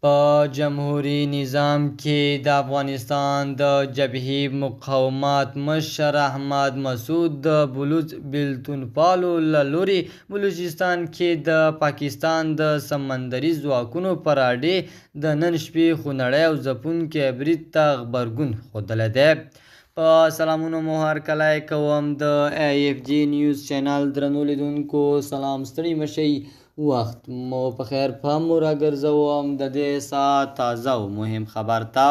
په جمهوري نظام کې د افغانستان د جبهې مقاومت مشر احمد مسعود د بلوچ بېلتونپالو له لوري بلوچستان کې د پاکستان د سمندري ځواکونو پر اډې د نن شپې خونړی او ځپونکي برید ته غبرګون ښودلی دی. په سلامونو مو هرکلی کوم د AFG نیوز چینل درنو لیدونکو، سلام، ستړي مشئ، وخت مو په خیر. پام مو راګرځوم د دې ساعت تازه او مهم خبر ته،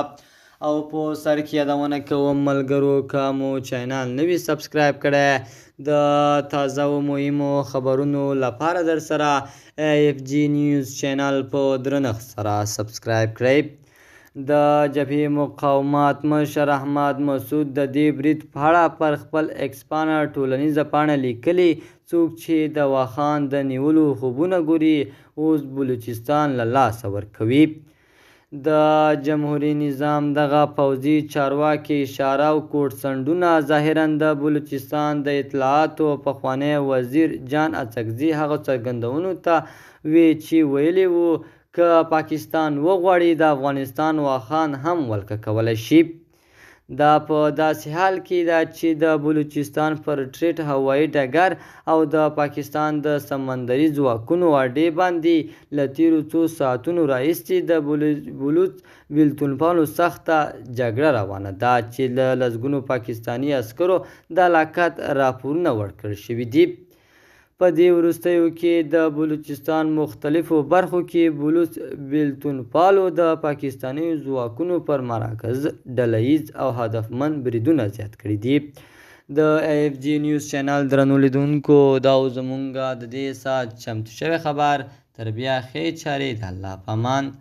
او په سر کې یادونه کوم ملګرو که مو چینل نه وي سبسکرایب کړی د تازه او مهمو خبرونو لپاره در سره AFG نیوز چینل په درنښت سره سبسکرایب کړئ. د جبهې مقاومت مشر احمد مسعود د دې برید په اړه پر خپل ایکس ټولنیزه پاڼه لیکلي: څوک چې د واخان د نیولو خوبونه ګوري اوس بلوچستان له لاسه ورکوي. د جمهوري نظام دغه پوځي چارواکي اشاره او کوټ سنډونه ظاهراً د بلوچستان د اطلاعاتو پخوانی وزیر جان اڅکزي هغه څرګندونو ته وی چې ویلي وو که پاکستان وغواړي د افغانستان واخان هم ولکه کولی شي. دا په داسې حال کې ده چې د بلوچستان پر ټریټ هوایي ډګر او د پاکستان د سمندري ځواکونو اډې باندې له تیرو څو ساعتونو راهیسې د بلوچ بېلتونپالو سخته جګړه روانه ده چې له لسګونو پاکستاني عسکرو د هلاکت راپورونه ورکړل شوي دي. په دې وروستیو کې د بلوچستان مختلفو برخو کې بلوچ بېلتونپالو د پاکستاني ځواکونو پر مراکز ډله ییز او هدفمند بریدونه زیات کړي دي. د AFG نیوز چینل درنو لیدونکو، دا زموږ د دې ساعت چمتو شوی خبر. تر بیا ښې چارې، د الله په امان.